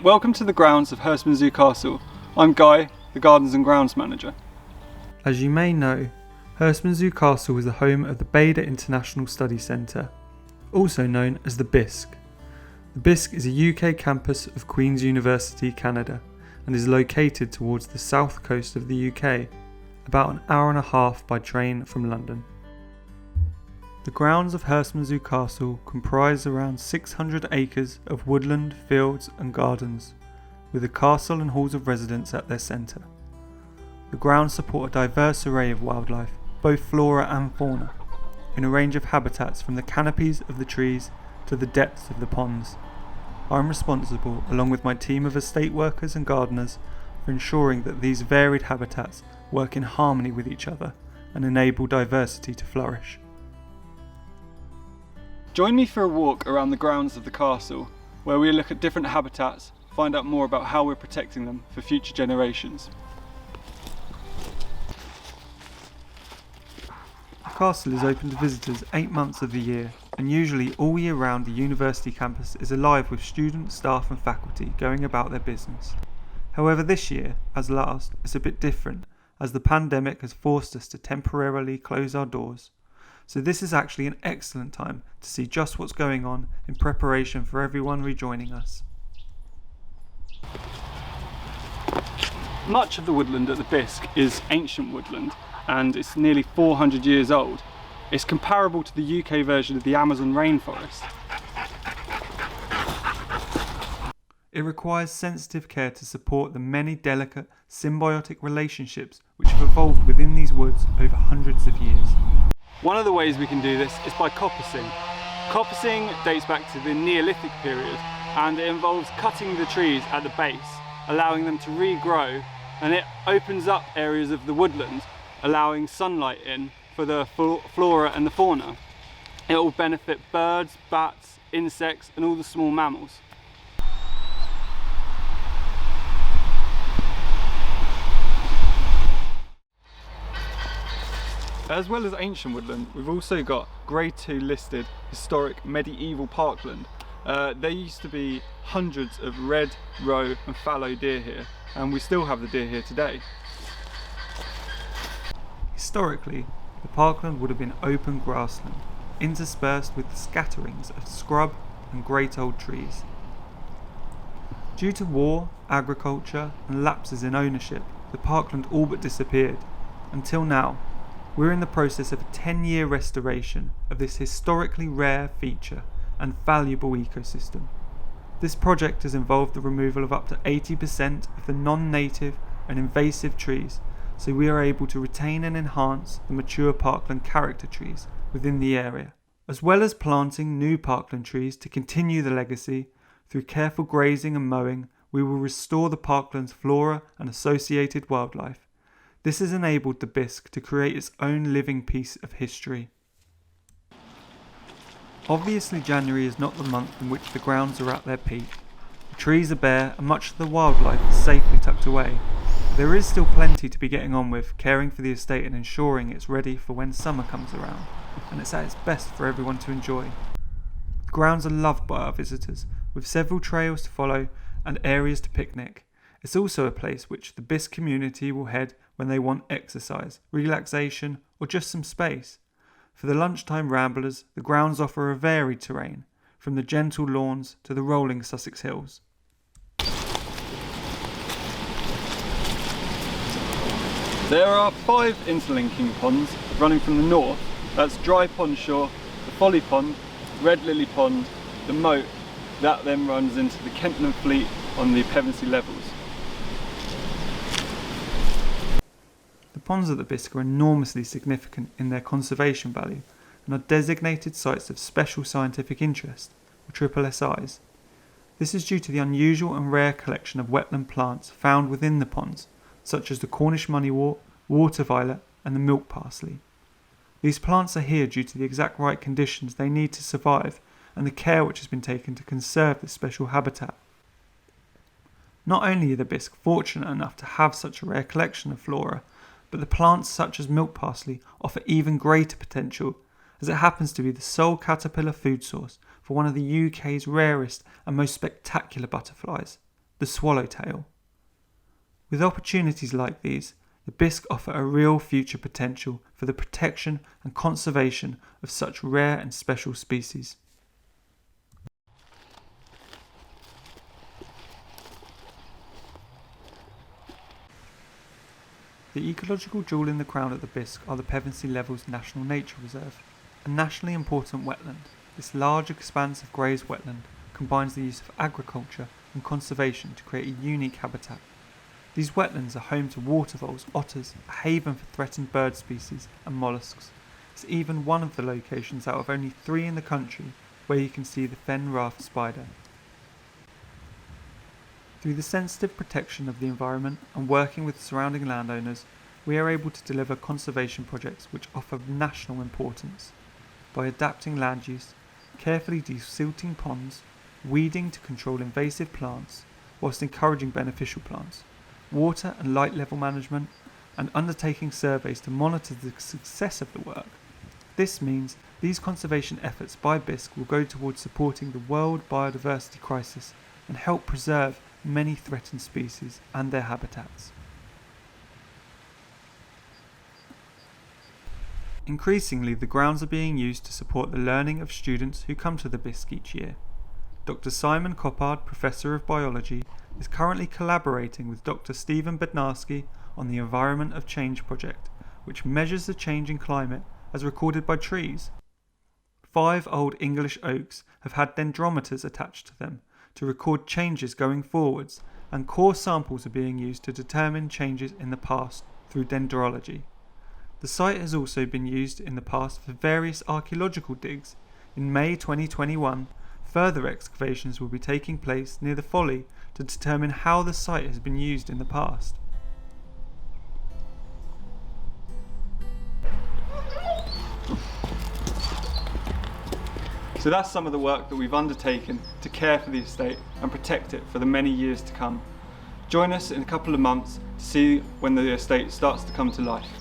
Welcome to the grounds of Herstmonceux Castle. I'm Guy, the Gardens and Grounds Manager. As you may know, Herstmonceux Castle is the home of the Beda International Study Centre, also known as the BISC. The BISC is a UK campus of Queen's University, Canada, and is located towards the south coast of the UK, about an hour and a half by train from London. The grounds of Herstmonceux Castle comprise around 600 acres of woodland, fields and gardens, with the castle and halls of residence at their centre. The grounds support a diverse array of wildlife, both flora and fauna, in a range of habitats from the canopies of the trees to the depths of the ponds. I am responsible, along with my team of estate workers and gardeners, for ensuring that these varied habitats work in harmony with each other and enable diversity to flourish. Join me for a walk around the grounds of the castle, where we look at different habitats, find out more about how we're protecting them for future generations. The castle is open to visitors 8 months of the year, and usually all year round the university campus is alive with students, staff and faculty going about their business. However, this year, as last, is a bit different, as the pandemic has forced us to temporarily close our doors. So this is actually an excellent time to see just what's going on in preparation for everyone rejoining us. Much of the woodland at the BISC is ancient woodland, and it's nearly 400 years old. It's comparable to the UK version of the Amazon rainforest. It requires sensitive care to support the many delicate, symbiotic relationships which have evolved within these woods over hundreds of years. One of the ways we can do this is by coppicing. Coppicing dates back to the Neolithic period, and it involves cutting the trees at the base, allowing them to regrow, and it opens up areas of the woodland, allowing sunlight in for the flora and the fauna. It will benefit birds, bats, insects and all the small mammals. As well as ancient woodland, we've also got Grade 2 listed historic medieval Parkland. There used to be hundreds of red, roe and fallow deer here, and we still have the deer here today. Historically, the Parkland would have been open grassland, interspersed with scatterings of scrub and great old trees. Due to war, agriculture and lapses in ownership, the Parkland all but disappeared. Until now, we're in the process of a 10-year restoration of this historically rare feature and valuable ecosystem. This project has involved the removal of up to 80% of the non-native and invasive trees, so we are able to retain and enhance the mature Parkland character trees within the area, as well as planting new Parkland trees to continue the legacy. Through careful grazing and mowing, we will restore the Parkland's flora and associated wildlife. This has enabled the BISC to create its own living piece of history. Obviously, January is not the month in which the grounds are at their peak. The trees are bare and much of the wildlife is safely tucked away. There is still plenty to be getting on with, caring for the estate and ensuring it's ready for when summer comes around, and it's at its best for everyone to enjoy. The grounds are loved by our visitors, with several trails to follow and areas to picnic. It's also a place which the BISC community will head when they want exercise, relaxation or just some space. For the lunchtime ramblers, the grounds offer a varied terrain, from the gentle lawns to the rolling Sussex hills. There are 5 interlinking ponds running from the north. That's Dry Pond Shore, the Folly Pond, Red Lily Pond, the Moat, that then runs into the Kempton Fleet on the Pevensey levels. The ponds at the BISC are enormously significant in their conservation value and are designated sites of special scientific interest, or SSSIs. This is due to the unusual and rare collection of wetland plants found within the ponds, such as the Cornish moneywort, water violet and the milk parsley. These plants are here due to the exact right conditions they need to survive and the care which has been taken to conserve this special habitat. Not only are the BISC fortunate enough to have such a rare collection of flora, but the plants such as milk parsley offer even greater potential, as it happens to be the sole caterpillar food source for one of the UK's rarest and most spectacular butterflies, the swallowtail. With opportunities like these, the BISC offer a real future potential for the protection and conservation of such rare and special species. The ecological jewel in the crown at the BISC are the Pevensey Levels National Nature Reserve, a nationally important wetland. This large expanse of grazed wetland combines the use of agriculture and conservation to create a unique habitat. These wetlands are home to watervoles, otters, a haven for threatened bird species and molluscs. It's even one of the locations out of only 3 in the country where you can see the fen raft spider. Through the sensitive protection of the environment and working with surrounding landowners, we are able to deliver conservation projects which offer national importance. By adapting land use, carefully desilting ponds, weeding to control invasive plants, whilst encouraging beneficial plants, water and light level management, and undertaking surveys to monitor the success of the work. This means these conservation efforts by BISC will go towards supporting the world biodiversity crisis and help preserve many threatened species and their habitats. Increasingly, the grounds are being used to support the learning of students who come to the BISC each year. Dr. Simon Coppard, Professor of Biology, is currently collaborating with Dr. Stephen Bednarski on the Environment of Change project, which measures the change in climate as recorded by trees. 5 old English oaks have had dendrometers attached to them to record changes going forwards, and core samples are being used to determine changes in the past through dendrology. The site has also been used in the past for various archaeological digs. In May 2021, further excavations will be taking place near the Folly to determine how the site has been used in the past. So that's some of the work that we've undertaken to care for the estate and protect it for the many years to come. Join us in a couple of months to see when the estate starts to come to life.